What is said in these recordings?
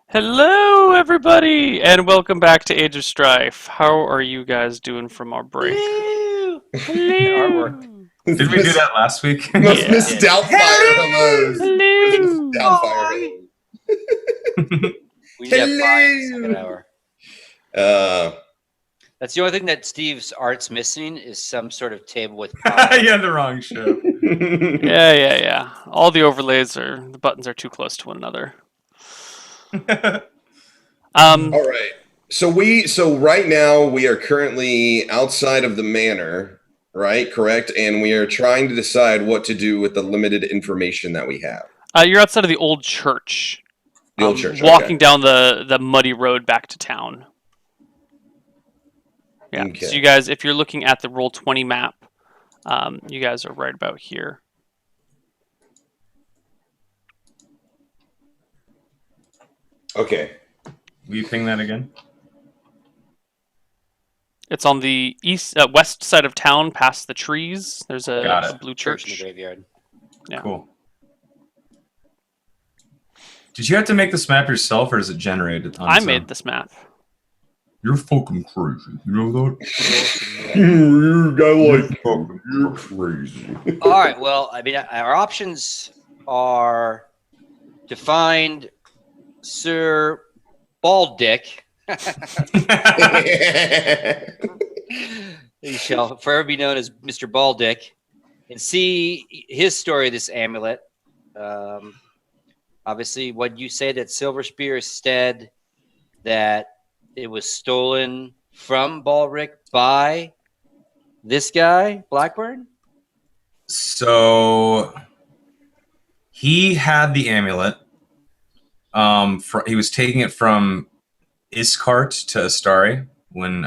Hello, everybody, and welcome back to Age of Strife. How are you guys doing from our break? Hello. Artwork. Hello. Did we do that last week? We Yeah. did. Doubtfire hellos. Miss Hello. Doubtfire Hi. hellos. We need to have Brian in the second Hello. hour. Uh, That's the only thing that Steve's art's missing is some sort of table with power. You had the wrong show. Yeah. All the the buttons are too close to one another. all right. So right now we are currently outside of the manor, right? Correct, and we are trying to decide what to do with the limited information that we have. You're outside of the old church. The old church. Walking Okay. down the muddy road back to town. Yeah. Okay. So you guys, if you're looking at the Roll20 map, you guys are right about here. Okay. Will you ping that again? It's on the west side of town, past the trees. There's Got a it. blue Church in the church. graveyard. Yeah. Cool. Did you have to make this map yourself, or is it generated on I its made own? this map. You're fucking crazy. You know that? You're crazy. All right. Well, I mean, our options are to find Sir Bald Dick. He shall forever be known as Mr. Bald Dick, and see his story of this amulet. Obviously, what you say that Silver Spear said that it was stolen from Baldrick by this guy, Blackburn? So he had the amulet. He was taking it from Iskart to Astari when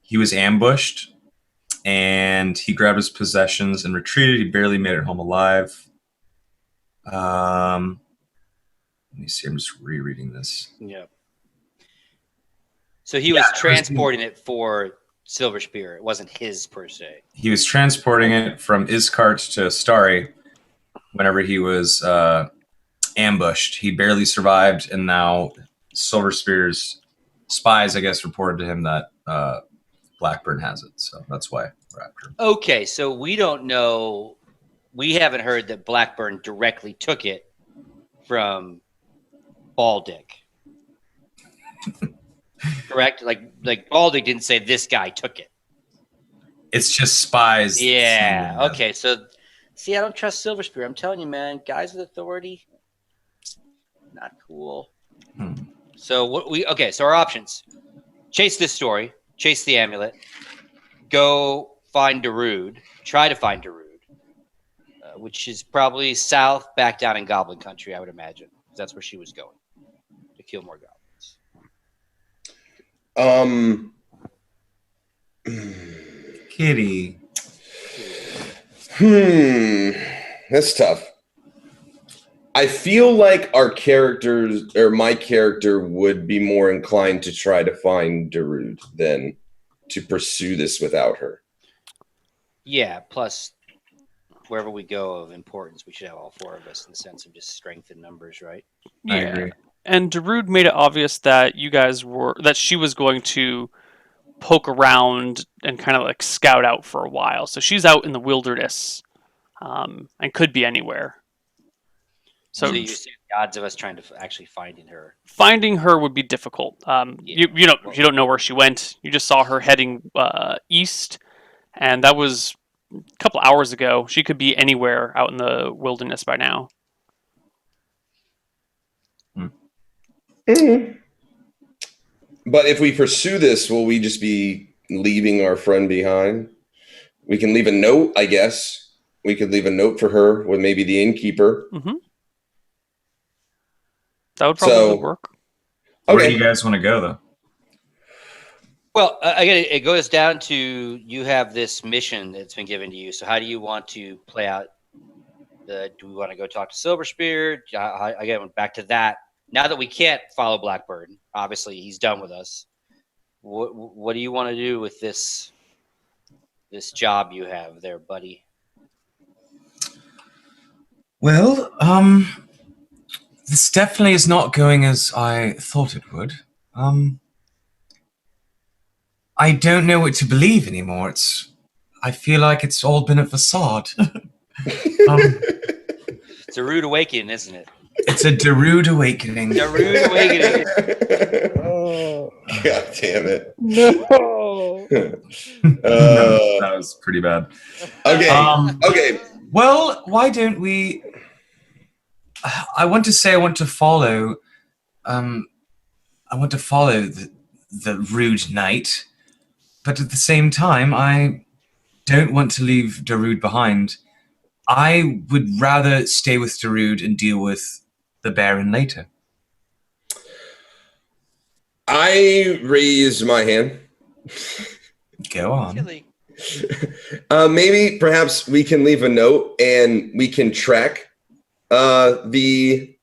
he was ambushed, and he grabbed his possessions and retreated. He barely made it home alive. Let me see. I'm just rereading this. Yeah. So he was transporting it for Silver Spear. It wasn't his per se. He was transporting it from Iskart to Astari whenever he was ambushed. He barely survived, and now Silver Spear's spies, I guess, reported to him that Blackburn has it. So that's why we're after him. Okay, so we don't know. We haven't heard that Blackburn directly took it from Baldick. Correct? Like Baldick didn't say this guy took it. It's just spies. Yeah. Okay. So, see, I don't trust Silver Spear. I'm telling you, man. Guys with authority, not cool. So So our options: chase this story, chase the amulet, go find Darude, try to find Darude, which is probably south, back down in Goblin Country, I would imagine. That's where she was going to kill more goblins. Kitty. That's tough. I feel like our characters, or my character, would be more inclined to try to find Darude than to pursue this without her. Yeah. Plus, wherever we go of importance, we should have all four of us in the sense of just strength in numbers, right? Yeah. I agree. And Darude made it obvious that she was going to poke around and kind of like scout out for a while. So she's out in the wilderness, and could be anywhere. So you see the odds of us trying to actually finding her. Finding her would be difficult. You don't know where she went. You just saw her heading east, and that was a couple hours ago. She could be anywhere out in the wilderness by now. But if we pursue this, will we just be leaving our friend behind? We can leave a note, I guess. We could leave a note for her with maybe the innkeeper. Mm-hmm. That would probably work. Where do you guys want to go, though? Well, again, it goes down to you have this mission that's been given to you. So how do you want to play out do we want to go talk to Silver Spear? Again, back to that. Now that we can't follow Blackbird, obviously he's done with us. What do you want to do with this job you have there, buddy? Well, This definitely is not going as I thought it would. I don't know what to believe anymore. I feel like it's all been a facade. It's a rude awakening, isn't it? It's a Darude awakening. A rude awakening. Oh, God damn it. No. That was pretty bad. Okay. Okay. Well, why don't we... I want to follow... I want to follow the rude knight, but at the same time, I don't want to leave Darude behind. I would rather stay with Darude and deal with the Baron later. I raise my hand. Go on. Really? Maybe perhaps we can leave a note and we can track the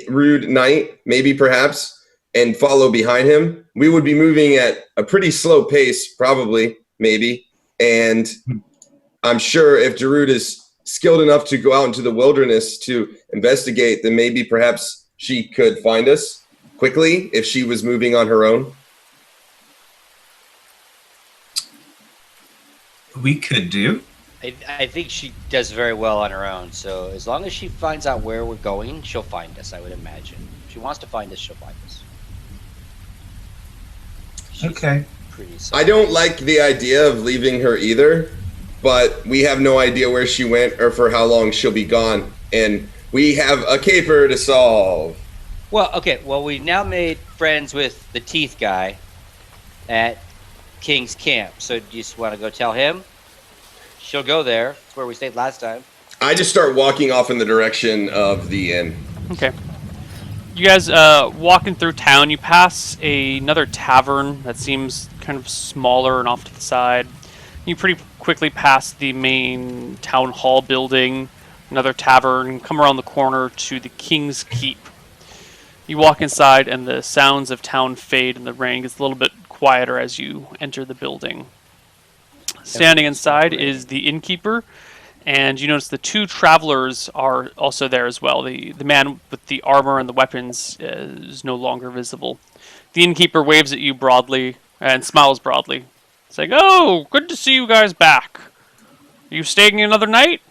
rude knight, maybe perhaps, and follow behind him. We would be moving at a pretty slow pace, probably, maybe. And I'm sure if Darude is skilled enough to go out into the wilderness to investigate, then maybe perhaps she could find us quickly if she was moving on her own. We could do. I think she does very well on her own. So as long as she finds out where we're going, she'll find us, I would imagine. If she wants to find us, she'll find us. She's Okay. pretty I don't like the idea of leaving her either, but we have no idea where she went or for how long she'll be gone. And we have a caper to solve. Well, okay. Well, we now made friends with the teeth guy at King's Camp. So do you just want to go tell him? She'll go there. That's where we stayed last time. I just start walking off in the direction of the inn. Okay. You guys walking through town, you pass another tavern that seems kind of smaller and off to the side. You pretty quickly pass the main town hall building, another tavern, come around the corner to the King's Keep. You walk inside and the sounds of town fade and the rain gets a little bit quieter as you enter the building. Standing inside is the innkeeper, and you notice the two travelers are also there as well. The man with the armor and the weapons is no longer visible. The innkeeper waves at you broadly and smiles broadly, saying, "Oh, good to see you guys back. Are you staying another night?"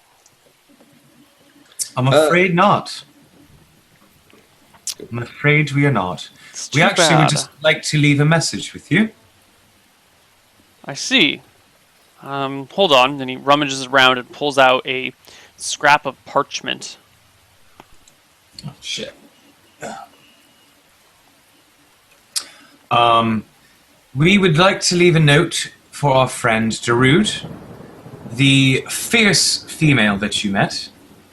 I'm afraid not. I'm afraid we are not. It's We too actually bad. would just like to leave a message with you. I see. Hold on. Then he rummages around and pulls out a scrap of parchment. Oh, shit. We would like to leave a note for our friend Darude, the fierce female that you met.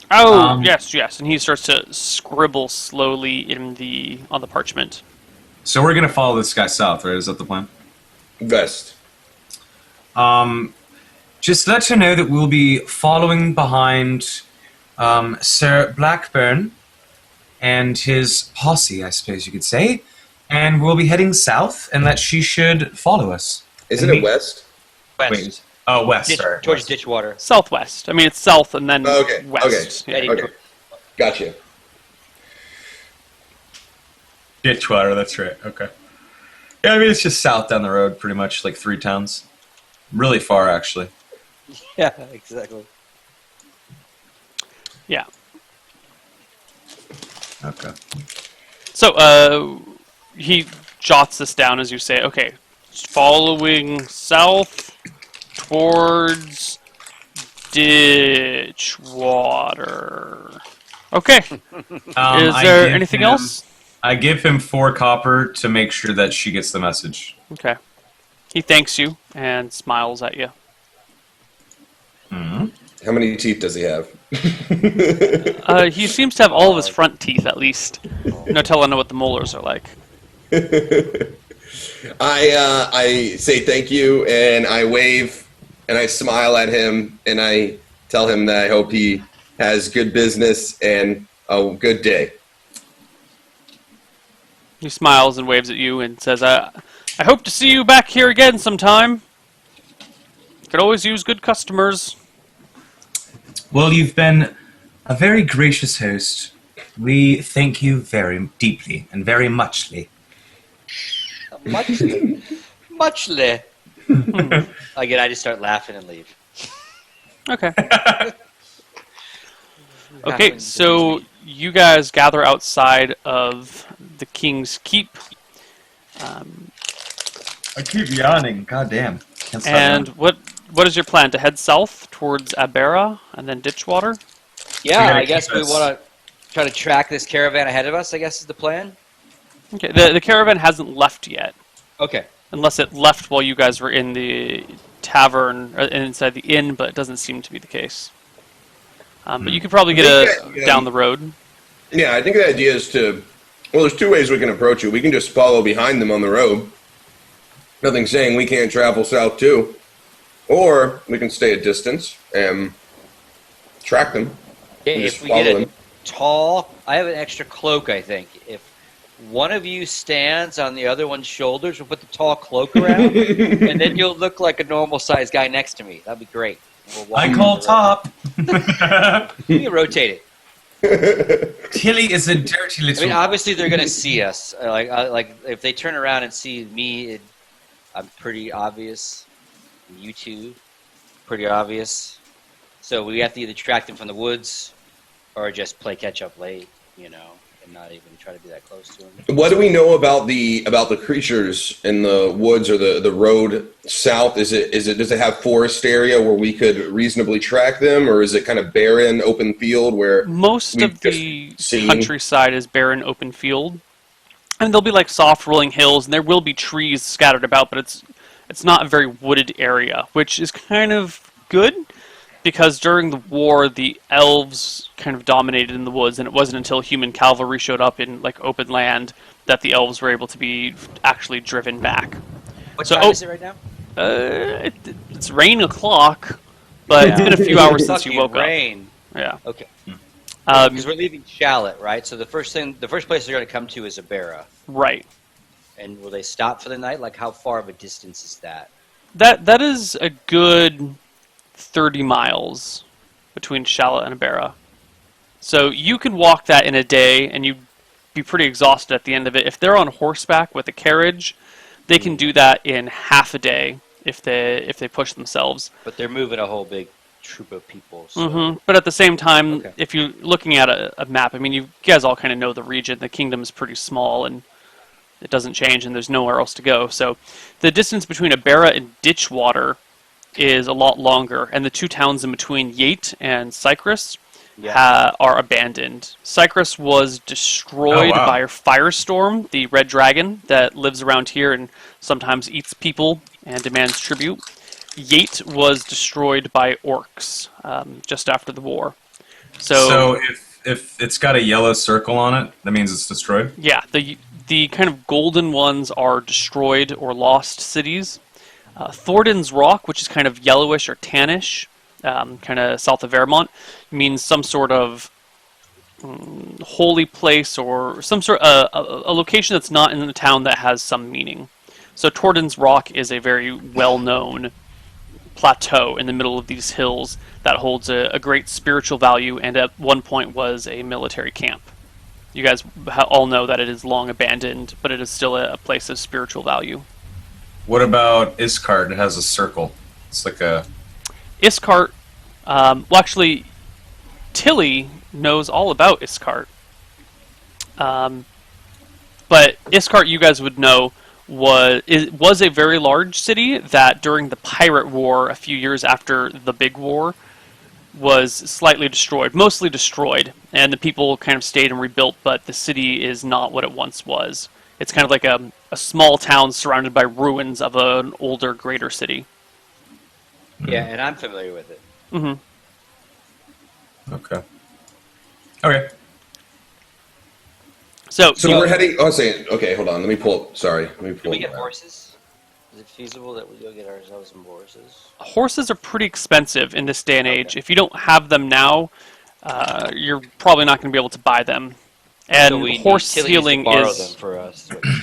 Oh, yes. And he starts to scribble slowly on the parchment. So we're gonna follow this guy south, right? Is that the plan? Vest. Just let her know that we'll be following behind Sir Blackburn and his posse, I suppose you could say, and we'll be heading south, and that she should follow us. Isn't And it west? West. Wait. Oh, west. Sorry. Towards West. Ditchwater. Southwest. I mean, it's south and then Okay, west. okay, Yeah. okay. Gotcha. Ditchwater, that's right. Okay. Yeah, I mean, it's just south down the road, pretty much, like 3 towns. Really far, actually. Yeah, exactly. Yeah. Okay. So, he jots this down as you say, okay, following south towards Ditchwater. Okay. Is there anything else? I give him 4 copper to make sure that she gets the message. Okay. He thanks you and smiles at you. Mm-hmm. How many teeth does he have? He seems to have all of his front teeth, at least. No telling what the molars are like. I say thank you, and I wave, and I smile at him, and I tell him that I hope he has good business and a good day. He smiles and waves at you and says, I hope to see you back here again sometime. Could always use good customers. Well, you've been a very gracious host. We thank you very deeply and very muchly. Muchly. Muchly. Again, I just start laughing and leave. Okay. Okay, Halflings so amuse me. you guys gather outside of the King's Keep, I keep yawning. God damn. Can't stop and yawning. what is your plan? To head south towards Abera and then Ditchwater? Yeah, gotta I guess keep we us- want to try to track this caravan ahead of us, I guess is the plan. Okay, the caravan hasn't left yet, Okay. unless it left while you guys were in the tavern or inside the inn, but it doesn't seem to be the case. But you could probably get down the road. Yeah, I think the idea is to. Well, there's two ways we can approach it. We can just follow behind them on the road. Nothing saying we can't travel south too. Or we can stay a distance and track them. Okay, and if just we follow get a them. tall, I have an extra cloak, I think. If one of you stands on the other one's shoulders, we'll put the tall cloak around, and then you'll look like a normal-sized guy next to me. That'd be great. We'll walk I down call the road. top. You can rotate it. Tilly is a dirty I little. mean, obviously they're gonna see us. Like if they turn around and see me, I'm pretty obvious. You two, pretty obvious. So we have to either track them from the woods, or just play catch up late, and not even try to be that close to them. What do we know about the creatures in the woods or the road south? Does it have forest area where we could reasonably track them, or is it kind of barren open field where Most we've of the just seen- countryside is barren open field, and there'll be like soft rolling hills, and there will be trees scattered about, but it's not a very wooded area, which is kind of good because during the war the elves kind of dominated in the woods, and it wasn't until human cavalry showed up in like open land that the elves were able to be actually driven back. What So- time is it right now? It's rain o'clock, but it's been a few hours since you Fucking woke rain. up. Yeah. Okay. Um, Because we're leaving Shallot, right? So the first place they're going to come to is Abera. right. And will they stop for the night? Like, how far of a distance is that? That is a good 30 miles between Shallot and Abera. So you could walk that in a day, and you'd be pretty exhausted at the end of it. If they're on horseback with a carriage, they can do that in half a day if they push themselves. But they're moving a whole big troop of people. So. But at the same time, Okay. if you're looking at a map, I mean, you guys all kind of know the region. The kingdom is pretty small, and it doesn't change, and there's nowhere else to go. So the distance between Abera and Ditchwater is a lot longer, and the two towns in between, Yate and Cyprus, are abandoned. Cyprus was destroyed Oh, wow. by a firestorm, the red dragon that lives around here and sometimes eats people and demands tribute. Yate was destroyed by orcs just after the war. So if it's got a yellow circle on it, that means it's destroyed. Yeah, the kind of golden ones are destroyed or lost cities. Thornton's Rock, which is kind of yellowish or tannish, kind of south of Vermont, means some sort of holy place or some sort a location that's not in the town that has some meaning. So Torden's Rock is a very well-known plateau in the middle of these hills that holds a great spiritual value, and at one point was a military camp. You guys all know that it is long abandoned, but it is still a place of spiritual value. What about Iskard? It has a circle. It's like a. Iskart, well, actually, Tilly knows all about Iskart. But Iskart, you guys would know, was a very large city that during the Pirate War, a few years after the Big War, was slightly destroyed, mostly destroyed, and the people kind of stayed and rebuilt, but the city is not what it once was. It's kind of like a small town surrounded by ruins of an older, greater city. Yeah, and I'm familiar with it. Mm-hmm. Okay. Okay. So we're heading. Oh, saying okay. Hold on. Let me pull. Sorry. Let me Can pull. we get that. horses? Is it feasible that we go get ourselves some horses? horses are pretty expensive in this day and age. Okay. If you don't have them now, you're probably not going to be able to buy them. And So we horse need Tilly's stealing to borrow is them for us. is what you're